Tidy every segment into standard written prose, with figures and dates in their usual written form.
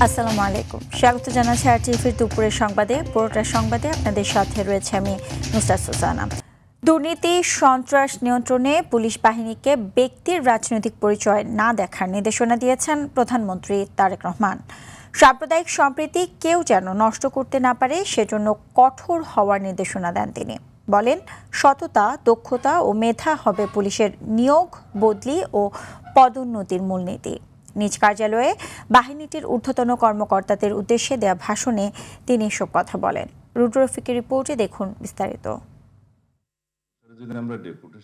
আসসালামু আলাইকুম, স্বাগত জানাচ্ছি আরটিভির দুপুরের সংবাদে। পুরোটা সংবাদে আপনাদের সাথে রয়েছে আমি নুসরাত সুজানা। দুর্নীতি সন্ত্রাস নিয়ন্ত্রণে পুলিশ বাহিনীকে ব্যক্তির রাজনৈতিক পরিচয় না দেখার নির্দেশনা দিয়েছেন প্রধানমন্ত্রী তারেক রহমান। সাম্প্রদায়িক সম্প্রীতি কেউ যেন নষ্ট করতে না পারে সেজন্য কঠোর হওয়ার নির্দেশনা দেন তিনি। বলেন, সততা, দক্ষতা ও মেধা হবে পুলিশের নিয়োগ, বদলি ও পদোন্নতির মূলনীতি। নিজ কার্যালয়ে বাহিনীটির ঊর্ধ্বতন কর্মকর্তাদের উদ্দেশ্যে দেয়া ভাষণে তিনি এসব কথা বলেন। রুদ্র রফিকের রিপোর্টে দেখুন বিস্তারিত।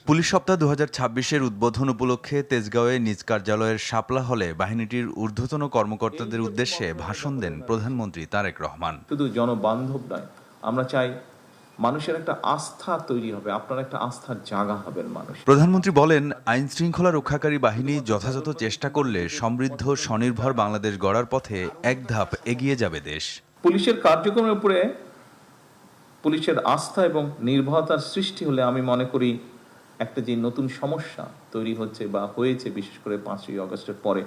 পুলিশ সপ্তাহ ২০২৬-এর উদ্বোধন উপলক্ষে তেজগাঁওয়ে নিজ কার্যালয়ের শাপলা হলে বাহিনীটির ঊর্ধ্বতন কর্মকর্তাদের উদ্দেশ্যে ভাষণ দেন প্রধানমন্ত্রী তারেক রহমান। শুধু জনবান্ধব নয়, আমরা চাই মানুষের একটা আস্থা তৈরি হবে, আপনার একটা আস্থার জায়গা হবেন মানুষ। প্রধানমন্ত্রী বলেন, আইন শৃঙ্খলা রক্ষাকারী বাহিনী যথাযথ চেষ্টা করলে সমৃদ্ধ স্বনির্ভর বাংলাদেশ গড়ার পথে এক ধাপ এগিয়ে যাবে দেশ। পুলিশের কার্যক্রমের উপরে পুলিশের আস্থা এবং নির্ভরতার সৃষ্টি হলে আমি মনে করি একটা যে নতুন সমস্যা তৈরি হচ্ছে বা হয়েছে, বিশেষ করে 5ই আগস্টের পরে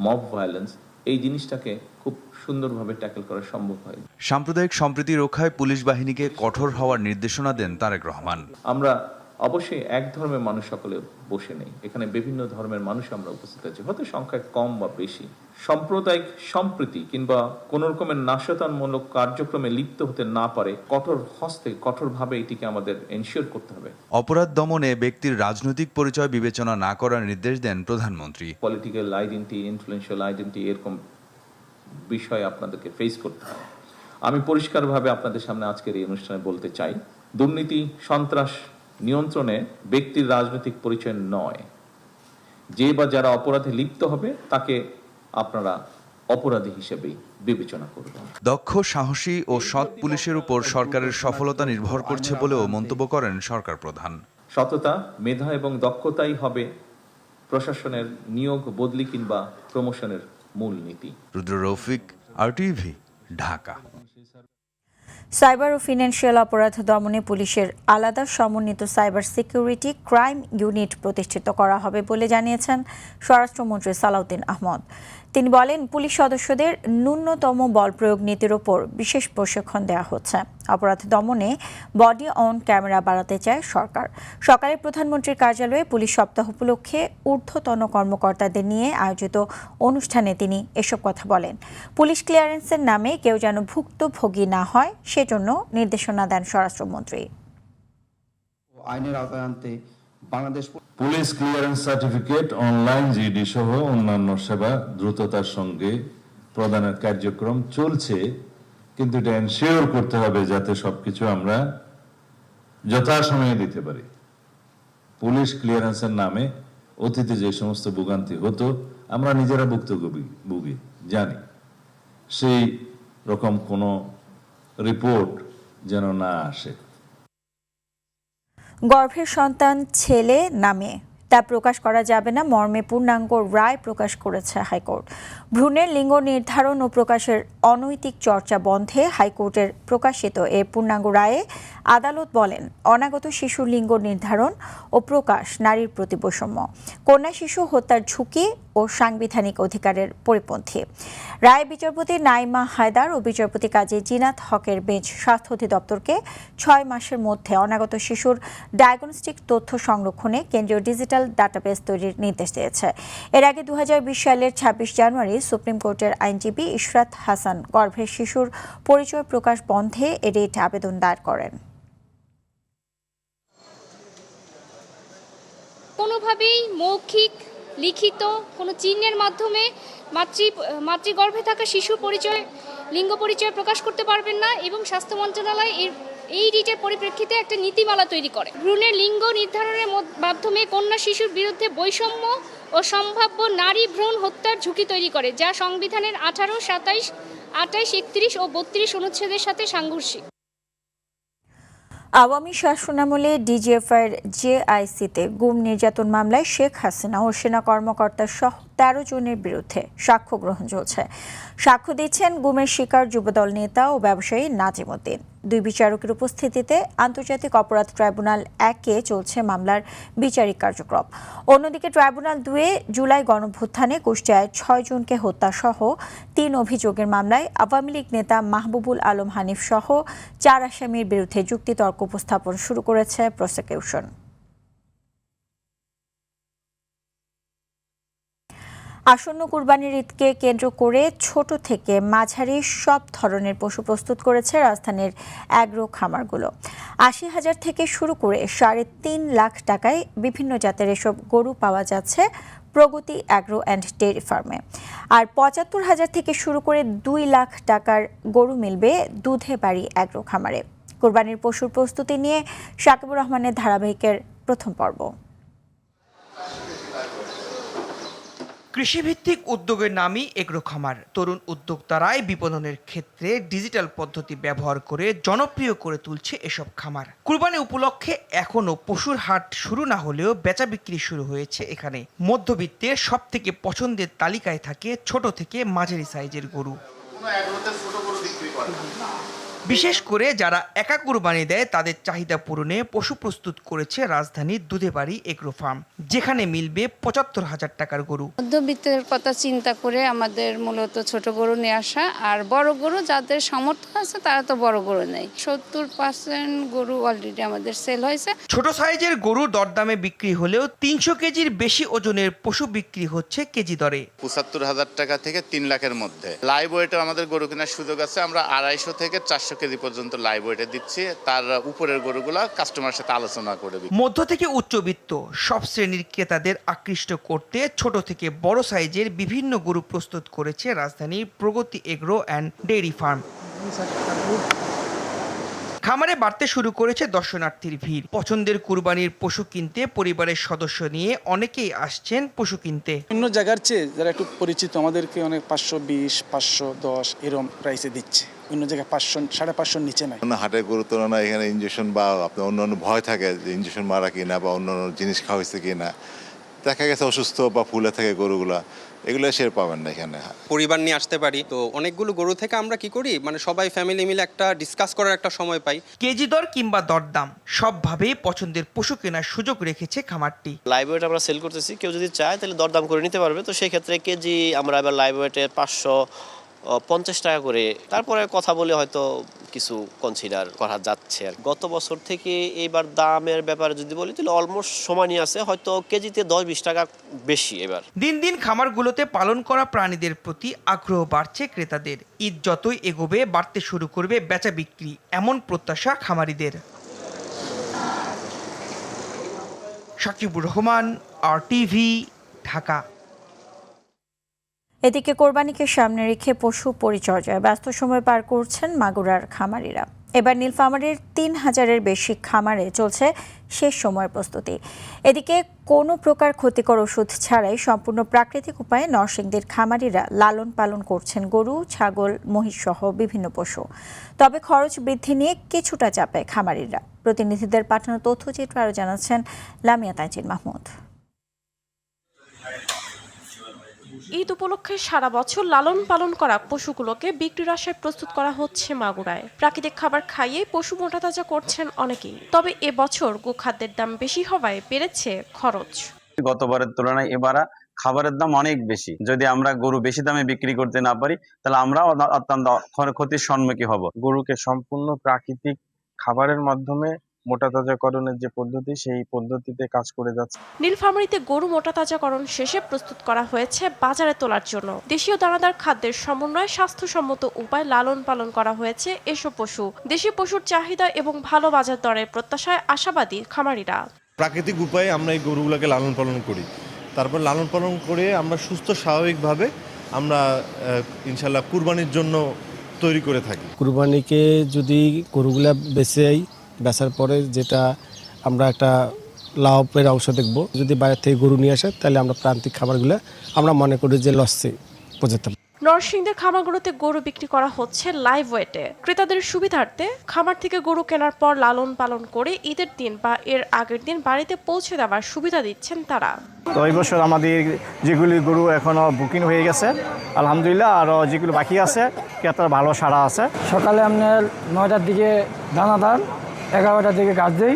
মব ভায়োলেন্স, এই জিনিসটাকে খুব সুন্দরভাবে ট্যাকেল করা সম্ভব হয়। সাম্প্রদায়িক সম্প্রীতি রক্ষায় পুলিশ বাহিনীকে কঠোর হওয়ার নির্দেশনা দেন তারেক রহমান। আমরা অবশ্যই এক ধর্মের মানুষ সকলে বসে নেই, এখানে বিভিন্ন ধর্মের মানুষ আমরা উপস্থিত আছি, হয়তো সংখ্যায় কম বা বেশি। সাম্প্রদায়িক সম্প্রীতি কিংবা কোন রকমের নাশকতামূলক কার্যক্রমে লিপ্ত হতে না পারে, কঠোর হস্তে কঠোরভাবে এটিকে আমাদের এনশিওর করতে হবে। অপরাধ দমনে ব্যক্তির রাজনৈতিক পরিচয় বিবেচনা না করার নির্দেশ দেন প্রধানমন্ত্রী। পলিটিক্যাল আইডেন্টিটি, ইনফ্লুয়েন্সিয়াল আইডেন্টিটি, এরকম বিষয় আপনাদেরকে ফেস করতে হবে। আমি পরিষ্কারভাবে আপনাদের সামনে আজকের এই অনুষ্ঠানে বলতে চাই, দুর্নীতি সন্ত্রাস নিয়ন্ত্রণে ব্যক্তির রাজনৈতিক পরিচয় নয়। যে বা যারা অপরাধে লিপ্ত হবে তাকে আপনারা অপরাধী হিসেবেই বিবেচনা করবেন। দক্ষ, সাহসী ও সৎ পুলিশের উপর সরকারের সফলতা নির্ভর করছে বলেও মন্তব্য করেন সরকার প্রধান। সততা, মেধা এবং দক্ষতাই হবে প্রশাসনের নিয়োগ, বদলি কিংবা প্রমোশনের মূলনীতি। রুদ্র রফিক, আরটিভি, ঢাকা। সাইবার ও ফিনান্সিয়াল অপরাধ দমনে পুলিশের আলাদা সমন্বিত সাইবার সিকিউরিটি ক্রাইম ইউনিট প্রতিষ্ঠিত করা হবে বলে জানিয়েছেন স্বরাষ্ট্রমন্ত্রী সালাউদ্দিন আহমদ। তিনি বলেন, পুলিশ সদস্যদের ন্যূনতম বল প্রয়োগ নীতির ওপর বিশেষ প্রশিক্ষণ দেওয়া হচ্ছে। অপরাধ দমনে বডি অন ক্যামেরা বাড়াতে চায় সরকার। সকালে প্রধানমন্ত্রীর কার্যালয়ে পুলিশ সপ্তাহ উপলক্ষে ঊর্ধ্বতন কর্মকর্তাদের নিয়ে আয়োজিত অনুষ্ঠানে তিনি এসব কথা বলেন। পুলিশ ক্লিয়ারেন্সের নামে কেউ যেন ভুক্তভোগী না হয় সেজন্য নির্দেশনা দেন স্বরাষ্ট্রমন্ত্রী। আইনের আওতায় আনতে Bangladesh police clearance certificate, online GD সহ অন্যান্য সেবা দ্রুততার সঙ্গে প্রদানের কার্যক্রম চলছে, কিন্তু এটা এনশিওর করতে হবে যাতে সবকিছু আমরা যথাসময়ে দিতে পারি। পুলিশ ক্লিয়ারেন্সের নামে অতীতে যে সমস্ত ভোগান্তি হতো, আমরা নিজেরা ভুক্তভোগী জানি, সেই রকম কোনো রিপোর্ট যেন না আসে। গর্ভের সন্তান ছেলে নামে তা প্রকাশ করা যাবে না মর্মে পূর্ণাঙ্গ রায় প্রকাশ করেছে হাইকোর্ট। ভ্রূণের লিঙ্গ নির্ধারণ ও প্রকাশের অনৈতিক চর্চা বন্ধে হাইকোর্টের প্রকাশিত এ পূর্ণাঙ্গ রায়ে আদালত বলেন, অনাগত শিশুর লিঙ্গ নির্ধারণ ও প্রকাশ নারীর প্রতি বৈষম্য, কন্যা শিশু হত্যার ঝুঁকি ও সাংবিধানিক অধিকারের পরিপন্থী। রায়ে বিচারপতি নাইমা হায়দার ও বিচারপতি কাজী জিনাত হকের বেঞ্চ স্বাস্থ্য অধিদপ্তরকে 6 মাসের মধ্যে অনাগত শিশুর ডায়াগনস্টিক তথ্য সংরক্ষণে কেন্দ্রীয় ডিজিটাল ডাটাবেস তৈরির নির্দেশ দিয়েছে। এর আগে 2020 সালের 26 জানুয়ারি সুপ্রিম কোর্টের আইনজীবী ইশরাত হাসান গর্ভের শিশুর পরিচয় প্রকাশ বন্ধে রিট আবেদন দায়ের করেন। কোনোভাবেই মৌখিক, লিখিত কোনো চিহ্নের মাধ্যমে মাতৃগর্ভে থাকা শিশুর পরিচয়, লিঙ্গ পরিচয় প্রকাশ করতে পারবেন না এবং স্বাস্থ্য মন্ত্রণালয় এই রিটের পরিপ্রেক্ষিতে একটা নীতিমালা তৈরি করে। ভ্রূণের লিঙ্গ নির্ধারণের মাধ্যমে কন্যা শিশুর বিরুদ্ধে বৈষম্য ও সম্ভাব্য নারী ভ্রূণ হত্যার ঝুঁকি তৈরি করে, যা সংবিধানের 18, 27, 28, 31 ও 32 অনুচ্ছেদের সাথে সাংঘর্ষিক। আওয়ামী শাসনামলে ডিজিএফআইয়ের জেআইসিতে গুম নির্যাতন মামলায় শেখ হাসিনা ও সেনা কর্মকর্তা সহ 13 জনের বিরুদ্ধে সাক্ষ্য গ্রহণ চলছে। সাক্ষ্য দিচ্ছেন গুমের শিকার যুবদল নেতা ও ব্যবসায়ী নাজিম উদ্দিন। 2 বিচারকের উপস্থিতিতে আন্তর্জাতিক অপরাধ ট্রাইব্যুনাল 1-এ চলছে মামলার বিচারিক কার্যক্রম। অন্যদিকে ট্রাইব্যুনাল 2-এ জুলাই গণঅভ্যুত্থানে কুষ্টিয়ায় 6 জনকে হত্যাসহ 3 অভিযোগের মামলায় আওয়ামী লীগ নেতা মাহবুবুল আলম হানিফ সহ 4 আসামির বিরুদ্ধে যুক্তিতর্ক উপস্থাপন শুরু করেছে প্রসিকিউশন। আসন্ন কুরবানির ঈদকে কেন্দ্র করে ছোট থেকে মাঝারি সব ধরনের পশু প্রস্তুত করেছে রাজধানীর অ্যাগ্রো খামারগুলো। 80,000 থেকে শুরু করে 3.5 লাখ টাকায় বিভিন্ন জাতের এসব গরু পাওয়া যাচ্ছে প্রগতি অ্যাগ্রো অ্যান্ড ডেইরি ফার্মে। আর 75,000 থেকে শুরু করে 2 লাখ টাকার গরু মিলবে দুধে বাড়ি অ্যাগ্রো খামারে। কুরবানির পশুর প্রস্তুতি নিয়ে সাকিবুর রহমানের ধারাবাহিকের প্রথম পর্ব। কৃষিভিত্তিক উদ্যোগের নামই এগ্রো খামার। তরুণ উদ্যোক্তারাই বিপণনের ক্ষেত্রে ডিজিটাল পদ্ধতি ব্যবহার করে জনপ্রিয় করে তুলছে এসব খামার। কুরবানি উপলক্ষে এখনও পশুর হাট শুরু না হলেও বেচা বিক্রি শুরু হয়েছে এখানে। মধ্যবিত্তের সব থেকে পছন্দের তালিকায় থাকে ছোট থেকে মাঝারি সাইজের গরু। বিশেষ করে যারা একা কুরবানি দেয় তাদের চাহিদা পূরণে পশু প্রস্তুত করেছে রাজধানীর দুধেবাড়ি এগ্রো ফার্ম, যেখানে মিলবে 75,000 টাকার গরু। মধ্যবিত্তের কথা চিন্তা করে আমাদের মূলত ছোট গরু নিয়ে আসা, আর বড় গরু যাদের সামর্থ্য আছে তারা তো বড় গরু নেই। 70% গরু অলরেডি আমাদের সেল হয়েছে। ছোট সাইজের গরু দরদামে বিক্রি হলেও 300 কেজির বেশি ওজনের পশু বিক্রি হচ্ছে কেজি দরে। 75,000 টাকা থেকে 3 লাখের মধ্যে। লাইভ ওয়েটে আমাদের গরু কেনার সুযোগ আছে। আমরা 250 থেকে 400 কেজি পর্যন্ত লাইভ ওয়েটে দিচ্ছি। তার উপরের গরুগুলা কাস্টমারের সাথে আলোচনা করে। মধ্য থেকে উচ্চবিত্ত সব শ্রেণীর ক্রেতাদের আকৃষ্ট করতে ছোট থেকে বড় সাইজের বিভিন্ন গরু প্রস্তুত করেছে রাজধানীর প্রগতি এগ্রো অ্যান্ড ডেইরি ফার্ম। খামারে বাড়তে শুরু করেছে দর্শনার্থীর ভিড়। পছন্দের কুরবানির পশু কিনতে পরিবারের সদস্য নিয়ে অনেকেই আসছেন পশু কিনতে। অন্য জায়গার চেয়ে যারা একটু পরিচিত আমাদেরকে অনেক 520, 510 এরকম প্রাইসে দিচ্ছে। অন্য জায়গায় 500, 550 নিচে নাই। হাটের গরু তুলনায় এখানে ইঞ্জেকশন বা আপনার অন্যান্য ভয় থাকে যে ইঞ্জেকশন মারা কিনা বা অন্যান্য জিনিস খাওয়াইছে কিনা, দেখা গেছে অসুস্থ বা ফুলে থাকে গরুগুলা, এগুলো শের পাবেন না এখানে। পরিবার নিয়ে আসতে পারি তো অনেকগুলো গরু থেকে আমরা কি করি, মানে সবাই ফ্যামিলি মিলে একটা ডিসকাস করার একটা সময় পাই। কেজি দর কিংবা দরদাম সবভাবেই পছন্দের পশু কেনার সুযোগ রেখেছে খামারটি। লাইভ ওয়েট আমরা সেল করতেছি, কেউ যদি চায় তাহলে দরদাম করে নিতে পারবে। তো সেই ক্ষেত্রে কেজি আমরা এবার লাইভ ওয়েটে 550 টাকা করে, তারপরে কথা বলে হয়তো কিছু কনসিডার করা যাচ্ছে। আর গত বছর থেকে এইবার দামের ব্যাপারে যদি বলি তাহলে অলমোস্ট সমানই আছে, হয়তো কেজিতে 10-20 টাকা বেশি। এবার দিন দিন খামারগুলোতে পালন করা প্রাণীদের প্রতি আগ্রহ বাড়ছে ক্রেতাদের। ঈদ যতই এগোবে বাড়তে শুরু করবে বেচা বিক্রি, এমন প্রত্যাশা খামারিদের। সাকিবুর রহমান, RTV, ঢাকা। এদিকে কোরবানিকে সামনে রেখে পশু পরিচর্যায় ব্যস্ত সময় পার করছেন মাগুরার খামারিরা। এবার নীলফামারীর 3,000-এর বেশি খামারে চলছে শেষ সময়ের প্রস্তুতি। এদিকে কোনো প্রকার ক্ষতিকর ওষুধ ছাড়াই সম্পূর্ণ প্রাকৃতিক উপায়ে নরসিংদীর খামারিরা লালন পালন করছেন গরু, ছাগল, মহিষ সহ বিভিন্ন পশু। তবে খরচ বৃদ্ধি নিয়ে কিছুটা চাপে খামারিরা। প্রতিনিধিদের পাঠানো তথ্যচিত্র আরও জানাচ্ছেন লামিয়া তাইজিল মাহমুদ। ঈদ উপলক্ষে সারা বছর লালন পালন করা পশুগুলোকে বিক্রির আশায় প্রস্তুত করা হচ্ছে মাগুরায়। প্রাকৃতিক খাবার খাইয়ে পশু মোটাতাজা করছেন অনেকেই। তবে এবছর গোখাদ্যের দাম বেশি হওয়ায় বেড়েছে খরচ। গতবারের তুলনায় এবার খাবারের দাম অনেক বেশি। যদি আমরা গরু বেশি দামে বিক্রি করতে না পারি তাহলে আমরা অত্যন্ত ক্ষতির সম্মুখীন হব। গরুকে সম্পূর্ণ প্রাকৃতিক খাবারের মাধ্যমে মোটাতাজাকরণের যে পদ্ধতি, সেই পদ্ধতিতে কাজ করে যাচ্ছে। নীলফামারীতে গরু মোটাতাজাকরণ শেষে প্রস্তুত করা হয়েছে বাজারে তোলার জন্য। দেশীয় দানাদার খাদ্যের সমন্বয়ে স্বাস্থ্যসম্মত উপায় লালন পালন করা হয়েছে এসব পশু। দেশি পশুর চাহিদা এবং ভালো বাজার দরের প্রত্যাশায় আশাবাদী খামারিরা। প্রাকৃতিক উপায়ে আমরা এই গরুগুলোকে লালন পালন করি, তারপর লালন পালন করে আমরা সুস্থ স্বাভাবিকভাবে আমরা ইনশাল্লাহ কুরবানির জন্য তৈরি করে থাকি। কুরবানিকে যদি গরুগুলা বেচার পরে যেটা আমরা একটা লাভের অংশ দেখব। যদি বাইরে থেকে গরু নিয়ে আসে তাহলে আমরা প্রান্তিক খাবারগুলো আমরা মনে করি যে লসে পৌঁছাতে। নরসিংদীর খামারগুলোতে গরু বিক্রি করা হচ্ছে লাইভ ওয়েটে। ক্রেতাদের সুবিধার্থে খামার থেকে গরু কেনার পর লালন পালন করে ঈদের দিন বা এর আগের দিন বাড়িতে পৌঁছে দেওয়ার সুবিধা দিচ্ছেন তারা। তো এই বছর আমাদের যেগুলি গরু এখনো বুকিং হয়ে গেছে আলহামদুলিল্লাহ, আর যেগুলো বাকি আছে ক্রেতার ভালো সাড়া আছে। সকালে আপনার 9টার দিকে দানা দান, 11টার দিকে গাছ দিই,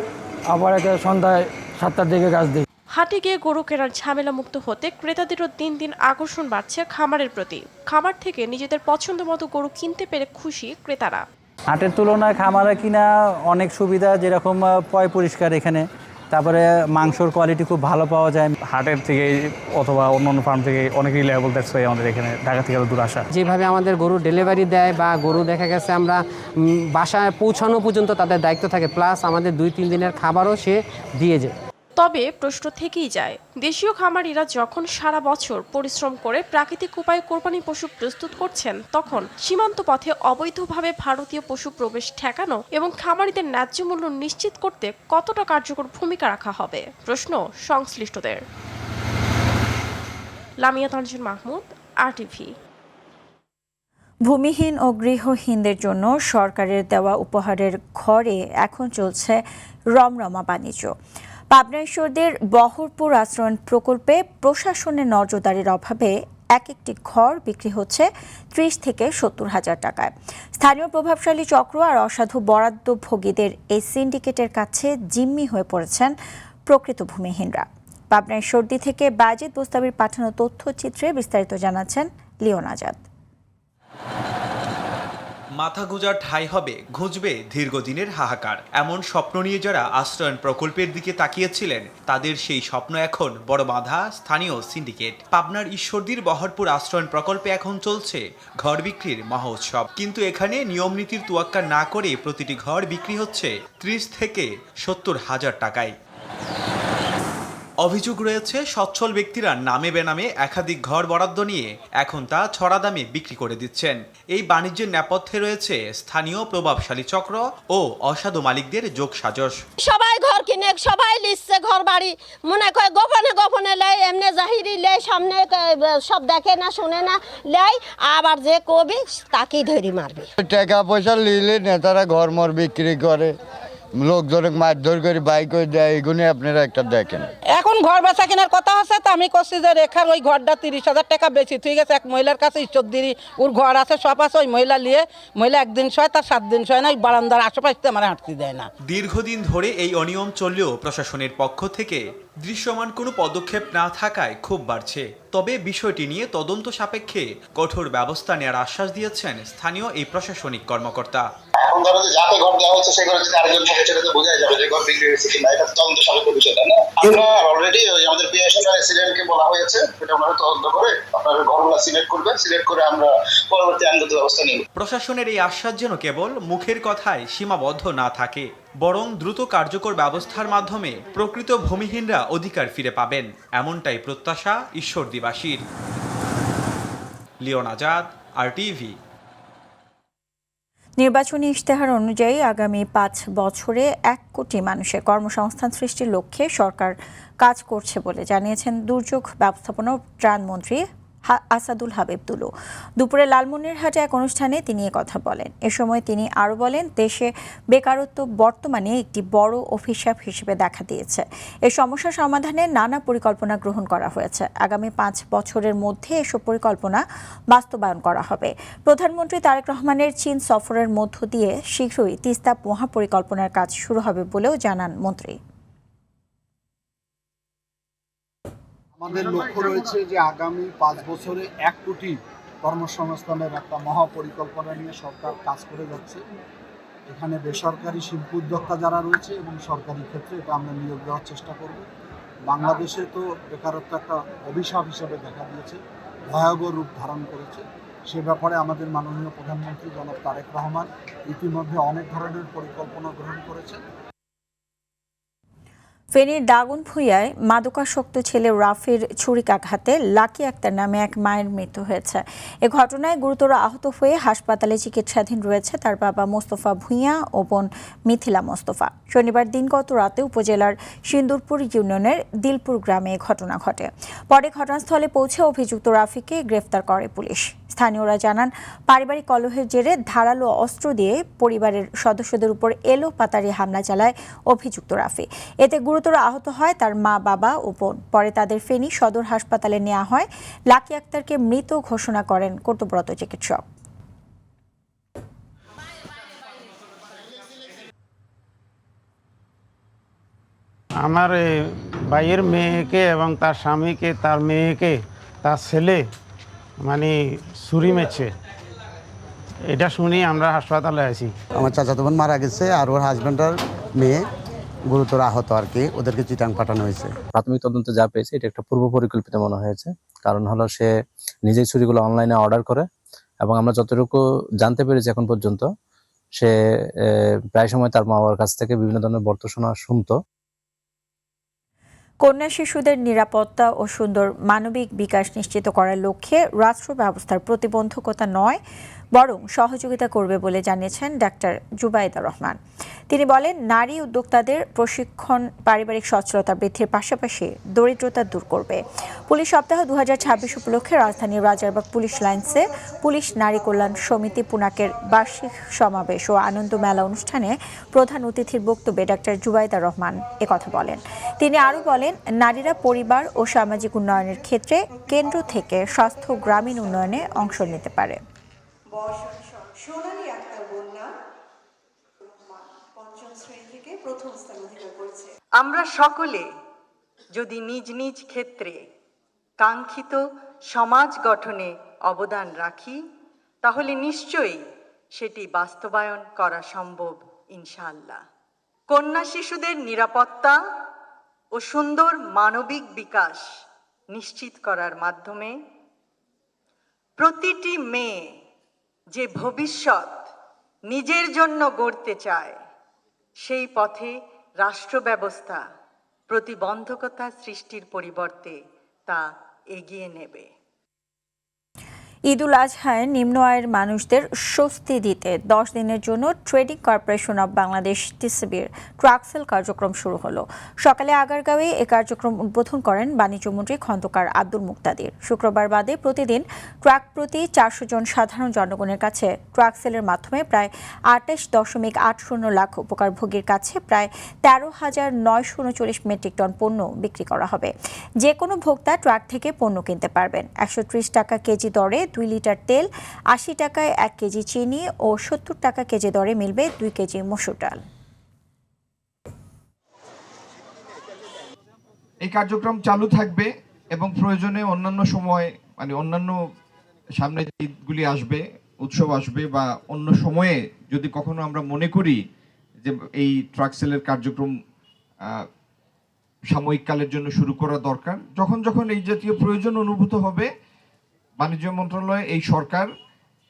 আবার সন্ধ্যায় 7টার দিকে গাছ দিই। হাটে গিয়ে গরু কেনার ঝামেলা মুক্ত হতে ক্রেতাদেরও দিন দিন আকর্ষণ বাড়ছে খামারের প্রতি। খামার থেকে নিজেদের পছন্দ মতো গরু কিনতে পেরে খুশি ক্রেতারা। হাটের তুলনায় খামারে কিনা অনেক সুবিধা, যেরকম পয় পরিষ্কার এখানে, তারপরে মাংসর কোয়ালিটি খুব ভালো পাওয়া যায়। হাটের থেকে অথবা অন্য ফার্ম থেকে অনেক রিলায়েবল, দ্যাটস ওয়াই আমাদের এখানে ঢাকা থেকে দূর আসা। যেভাবে আমাদের গরু ডেলিভারি দেয় বা গরু দেখা গেছে আমরা বাসায় পৌঁছানো পর্যন্ত তাদের দায়িত্ব থাকে, প্লাস আমাদের 2-3 দিনের খাবারও সে দিয়ে যায়। তবে প্রশ্ন থেকেই যায়, দেশীয় খামারিরা যখন সারা বছর পরিশ্রম করে প্রাকৃতিক উপায়ে কোরবানি পশু প্রস্তুত করছেন, তখন সীমান্ত পথে অবৈধভাবে ভারতীয় পশু প্রবেশ ঠেকানো এবং খামারিদের ন্যায্য মূল্য নিশ্চিত করতে কতটা কার্যকর ভূমিকা রাখা হবে, প্রশ্ন সংশ্লিষ্টদের। লামিয়া তানজিন মাহমুদ, RTV। ভূমিহীন ও গৃহহীনদের জন্য সরকারের দেওয়া উপহারের ঘরে এখন চলছে রমরমা বাণিজ্য। পাবনা ঈশ্বরদের বহরপুর আশ্রয়ণ প্রকল্পে প্রশাসনের নজরদারির অভাবে এক একটি ঘর বিক্রি হচ্ছে 30 থেকে 70 হাজার টাকায়। স্থানীয় প্রভাবশালী চক্র আর অসাধু বরাদ্দভোগীদের এই সিন্ডিকেটের কাছে জিম্মি হয়ে পড়েছেন প্রকৃত ভূমিহীনরা। পাবনা ঈশ্বরদী থেকে বাজিদ বোস্তাবির পাঠানো তথ্যচিত্রে বিস্তারিত জানাচ্ছেন লিওন আজাদ। মাথা গুঁজার ঠাঁই হবে, ঘুঁজবে দীর্ঘদিনের হাহাকার, এমন স্বপ্ন নিয়ে যারা আশ্রয়ণ প্রকল্পের দিকে তাকিয়েছিলেন, তাদের সেই স্বপ্ন এখন বড় বাধা স্থানীয় সিন্ডিকেট। পাবনার ঈশ্বরদীর বহরপুর আশ্রয়ণ প্রকল্পে এখন চলছে ঘর বিক্রির মহোৎসব, কিন্তু এখানে নিয়ম নীতির তোয়াক্কা না করে প্রতিটি ঘর বিক্রি হচ্ছে 30 থেকে 70 হাজার টাকায়। অভিযোগ রয়েছে, সচ্ছল ব্যক্তিরা নামে বেনামে একাধিক ঘর বরাদ্দ নিয়ে এখন তা ছড়া দামে বিক্রি করে দিচ্ছেন। এই বাণিজ্যের নেপথ্যে রয়েছে স্থানীয় প্রভাবশালী চক্র ও অসাধু মালিকদের যোগসাজশ। সবাই ঘর কিনে, সবাই লিখছে ঘর বাড়ি, মনে করে গোপনে গোপনে লেয়, এমনি জাহিরি লেয়, সামনে সব দেখে না শুনে না লেয়, আবার যে কবি তাকেই ধরি মারবে। টাকা পয়সা নিলে নেতারা ঘর মর বিক্রি করে, লোকজনকে মারধর করে বাই করে দেয়, এগুলো আপনারা একটা দেখেন। এখন ঘর বেচা কেনার কথা হচ্ছে, তো আমি করছি যে রেখার ওই ঘরটা 30,000 টাকা বেশি, ঠিক আছে। এক মহিলার কাছে ঈশ্বরদীরই ওর ঘর আছে, সব আছে, ওই মহিলা নিয়ে মহিলা একদিন শয়, তার 7 দিন শয় না, ওই বারান্দার আশেপাশে আমার হাঁটতে দেয় না। দীর্ঘদিন ধরে এই অনিয়ম চললেও প্রশাসনের পক্ষ থেকে দৃশ্যমান কোনো পদক্ষেপ না থাকায় ক্ষোভ বাড়ছে। তবে বিষয়টি নিয়ে তদন্ত সাপেক্ষে কঠোর ব্যবস্থা নেওয়ার আশ্বাস দিয়েছেন স্থানীয় এই প্রশাসনিক কর্মকর্তা। এখন ধরো যে যাতে ঘর দেওয়া হচ্ছে, সেই ঘরে যদি আরেকজন থাকে সেটা তো বোঝাই যাবে যে ঘর বিক্রি হয়েছে কিনা, এটা তদন্ত সাপেক্ষ বিষয়, তাই না? আমরা অলরেডি আমাদের পিএসএন আর রেসিডেন্টকে বলা হয়েছে, এটা আমরা তদন্ত করে আপনার ঘরগুলো সিলেক্ট করে আমরা পরবর্তী আইনগত ব্যবস্থা নিব। প্রশাসনের এই আশ্বাস যেন কেবল মুখের কথায় সীমাবদ্ধ না থাকে, বরং দ্রুত কার্যকর ব্যবস্থার মাধ্যমে প্রকৃত ভূমিহীনরা অধিকার ফিরে পাবেন, এমনটাই প্রত্যাশা ঈশ্বরদীবাসীর। Leone Azad, RTV। নির্বাচনী ইশতেহার অনুযায়ী আগামী 5 বছরে 1 কোটি মানুষের কর্মসংস্থান সৃষ্টির লক্ষ্যে সরকার কাজ করছে বলে জানিয়েছেন দুর্যোগ ব্যবস্থাপনা ও ত্রাণ মন্ত্রী আসাদুল হাবিব দুলু। দুপুরে লালমনিরহাটে এক অনুষ্ঠানে তিনি কথা বলেন। এ সময় তিনি আরও বলেন, দেশে বেকারত্ব বর্তমানে একটি বড় অভিশাপ হিসেবে দেখা দিয়েছে। এই সমস্যা সমাধানে নানা পরিকল্পনা গ্রহণ করা হয়েছে। আগামী 5 বছরের মধ্যে এসব পরিকল্পনা বাস্তবায়ন করা হবে। প্রধানমন্ত্রী তারেক রহমানের চীন সফরের মধ্য দিয়ে শীঘ্রই তিস্তা মহাপরিকল্পনার কাজ শুরু হবে বলেও জানান মন্ত্রী। আমাদের লক্ষ্য রয়েছে যে আগামী 5 বছরে 1 কোটি কর্মসংস্থানের একটা মহাপরিকল্পনা নিয়ে সরকার কাজ করে যাচ্ছে। এখানে বেসরকারি শিল্প উদ্যোক্তা যারা রয়েছে এবং সরকারি ক্ষেত্রে এটা আমরা নিয়োগ দেওয়ার চেষ্টা করব। বাংলাদেশে তো বেকারত্ব একটা অভিশাপ হিসেবে দেখা দিয়েছে, ভয়াবহ রূপ ধারণ করেছে। সে ব্যাপারে আমাদের মাননীয় প্রধানমন্ত্রী জনাব তারেক রহমান ইতিমধ্যে অনেক ধরনের পরিকল্পনা গ্রহণ করেছেন। ফেনীর দাগনভূঞায় মাদকাসক্ত ছেলে রাফির ছুরিকাঘাতে লাকি আক্তার নামে এক মায়ের মৃত্যু হয়েছে। এ ঘটনায় গুরুতর আহত হয়ে হাসপাতালে চিকিৎসাধীন রয়েছে তার বাবা মোস্তফা ভূঁইয়া ও বোন মিথিলা মোস্তফা। শনিবার দিনগত রাতে উপজেলার সিন্দুরপুর ইউনিয়নের দিলপুর গ্রামে ঘটনা ঘটে। পরে ঘটনাস্থলে পৌঁছে অভিযুক্ত রাফিকে গ্রেফতার করে পুলিশ। স্থানীয়রা জানান, পারিবারিক কলহের জেরে ধারালো অস্ত্র দিয়ে পরিবারের সদস্যদের উপর এলোপাতাড়ি হামলা চালায় অভিযুক্ত রাফি। এতে গুরুতর আহত হয় তার মা, বাবা ও বোন। পরে তাদের ফেনী সদর হাসপাতালে নেওয়া হয়। লাকি আক্তারকে মৃত ঘোষণা করেন কর্তব্যরত চিকিৎসক। আমার ভাইয়ের মেয়েকে এবং তার স্বামীকে, তার মেয়েকে, তার ছেলে মানে ছুরি মেরেছে, এটা শুনি আমরা হাসপাতালে আছি। আমার চাচাতো বোন মারা গেছে আর ওর হাজব্যান্ডের মেয়ে গুরুতর আহত আর কি, ওদেরকে চিটাং পাঠানো হয়েছে। প্রাথমিক তদন্তে যা পেয়েছে এটা একটা পূর্ব পরিকল্পিত মনে হয়েছে। কারণ হলো সে নিজেই ছুরিগুলো অনলাইনে অর্ডার করে এবং আমরা যতটুকু জানতে পেরেছি এখন পর্যন্ত সে প্রায় সময় তার মা বাবার কাছ থেকে বিভিন্ন ধরনের বর্তমানা শুনতো। কন্যা শিশুদের নিরাপত্তা ও সুন্দর মানবিক বিকাশ নিশ্চিত করার লক্ষ্যে রাষ্ট্র ব্যবস্থার প্রতিবন্ধকতা নয়, বরং সহযোগিতা করবে বলে জানিয়েছেন ডাক্তার জুবাইদা রহমান। তিনি বলেন, নারী উদ্যোক্তাদের প্রশিক্ষণ পারিবারিক সচ্ছলতা বৃদ্ধির পাশাপাশি দরিদ্রতা দূর করবে। পুলিশ সপ্তাহ 2026 উপলক্ষে রাজধানীর রাজারবাগ পুলিশ লাইন্সে পুলিশ নারী কল্যাণ সমিতি পুনাকের বার্ষিক সমাবেশ ও আনন্দ মেলা অনুষ্ঠানে প্রধান অতিথির বক্তব্যে ডাক্তার জুবাইদা রহমান একথা বলেন। তিনি আরও বলেন, নারীরা পরিবার ও সামাজিক উন্নয়নের ক্ষেত্রে কেন্দ্র থেকে স্বাস্থ্য গ্রামীণ উন্নয়নে অংশ নিতে পারে। আমরা সকলে যদি নিজ নিজ ক্ষেত্রে কাঙ্ক্ষিত সমাজ গঠনে অবদান রাখি, তাহলে নিশ্চয়ই সেটি বাস্তবায়ন করা সম্ভব ইনশাআল্লাহ। কন্যা শিশুদের নিরাপত্তা ও সুন্দর মানবিক বিকাশ নিশ্চিত করার মাধ্যমে প্রতিটি মেয়ে যে ভবিষ্যৎ নিজের জন্য গড়তে চায়, সেই পথে রাষ্ট্র ব্যবস্থা প্রতিবন্ধকতা সৃষ্টির পরিবর্তে তা এগিয়ে নেবে। ঈদুল আজহায় নিম্ন আয়ের মানুষদের স্বস্তি দিতে 10 দিনের জন্য ট্রেডিং কর্পোরেশন অব বাংলাদেশ টিসিবির ট্রাক সেল কার্যক্রম শুরু হলো। সকালে আগারগাঁওয়ে এ কার্যক্রম উদ্বোধন করেন বাণিজ্যমন্ত্রী খন্দকার আব্দুল মুক্তাদির। শুক্রবার বাদে প্রতিদিন ট্রাক প্রতি 400 জন সাধারণ জনগণের কাছে ট্রাক সেলের মাধ্যমে প্রায় 28.80 লাখ উপকারভোগীর কাছে প্রায় 13,939 মেট্রিক টন পণ্য বিক্রি করা হবে। যে কোনো ভোক্তা ট্রাক থেকে পণ্য কিনতে পারবেন। 130 টাকা কেজি দরে 2 লিটার তেল, 80 টাকায় 1 কেজি চিনি ও 70 টাকা কেজি দরে মিলবে 2 কেজি মসুর ডাল। এই কার্যক্রম চালু থাকবে এবং প্রয়োজনে অন্যান্য সময় অন্যান্য সামনে ঈদগুলি আসবে, উৎসব আসবে বা অন্য সময়ে যদি কখনো আমরা মনে করি যে এই ট্রাক সেলের কার্যক্রম সাময়িক কালের জন্য শুরু করা দরকার, যখন এই জাতীয় প্রয়োজন অনুভূত হবে, বাণিজ্য মন্ত্রণালয়, এই সরকার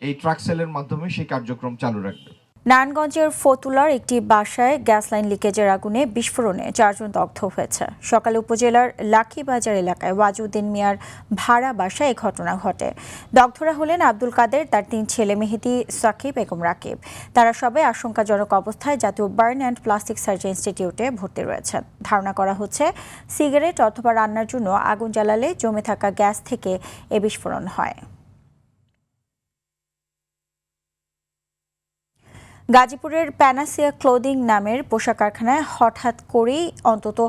এই ট্রাক সেলের মাধ্যমে সেই কার্যক্রম চালু রাখবে। নারায়ণগঞ্জের ফতুলার একটি বাসায় গ্যাস লাইন লিকেজের আগুনে বিস্ফোরণে 4 জন দগ্ধ হয়েছে। সকালে উপজেলার লাখিবাজার এলাকায় ওয়াজুদ্দিন মিয়ার ভাড়া বাসায় এই ঘটনা ঘটে। দগ্ধরা হলেন আব্দুল কাদের, তার 3 ছেলে মেহেদি, সাকিব এবং রাকিব। তারা সবাই আশঙ্কাজনক অবস্থায় জাতীয় বার্ন অ্যান্ড প্লাস্টিক সার্জারি ইনস্টিটিউটে ভর্তি রয়েছেন। ধারণা করা হচ্ছে সিগারেট অথবা রান্নার জন্য আগুন জ্বালালে জমে থাকা গ্যাস থেকে এ বিস্ফোরণ হয়। গাজীপুরের প্যানাসিয়া ক্লোদিং নামের পোশাক কারখানায় হঠাৎ করেই অন্তত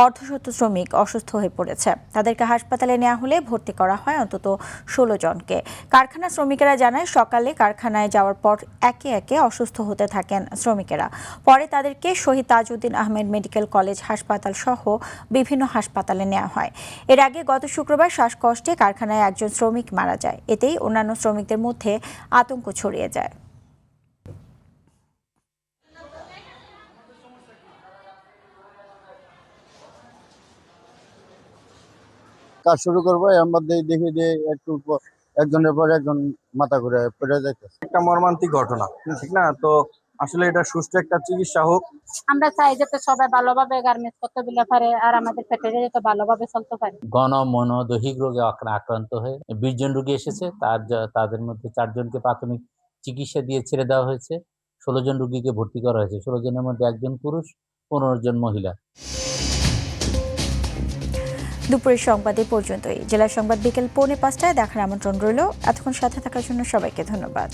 অর্ধশত শ্রমিক অসুস্থ হয়ে পড়েছে। তাদেরকে হাসপাতালে নেওয়া হলে ভর্তি করা হয় অন্তত 16 জনকে। কারখানা শ্রমিকেরা জানায়, সকালে কারখানায় যাওয়ার পর একে একে অসুস্থ হতে থাকেন শ্রমিকেরা। পরে তাদেরকে শহীদ তাজউদ্দিন আহমেদ মেডিকেল কলেজ হাসপাতাল সহ বিভিন্ন হাসপাতালে নেওয়া হয়। এর আগে গত শুক্রবার শ্বাসকষ্টে কারখানায় একজন শ্রমিক মারা যায়। এতেই অন্যান্য শ্রমিকদের মধ্যে আতঙ্ক ছড়িয়ে যায়। কাজ শুরু করবো, এর মধ্যে দেখি যে একটু একজনের পর একজন মাথা ঘুরে পড়ে যাইতেছে। একটা মর্মান্তিক ঘটনা, ঠিক না? তো আসলে এটা সুষ্ঠু একটা চিকিৎসা হোক। আমরা চাই যাতে সবাই ভালোভাবে গার্মেন্টস করতে পারে আর আমাদের ফ্যাক্টরি যাতে ভালোভাবে চলতে পারে। গণমনোদৈহিক রোগে আক্রান্ত হয়ে 20 জন রোগী এসেছে। তাদের মধ্যে 4 জনকে প্রাথমিক চিকিৎসা দিয়ে ছেড়ে দেওয়া হয়েছে। 16 জন রোগীকে ভর্তি করা হয়েছে। 16 জনের মধ্যে 1 জন পুরুষ, 15 জন মহিলা। দুপুরের সংবাদ এ পর্যন্তই। জেলা সংবাদ বিকেল 4:45টায় দেখার আমন্ত্রণ রইল। এতক্ষণ সাথে থাকার জন্য সবাইকে ধন্যবাদ।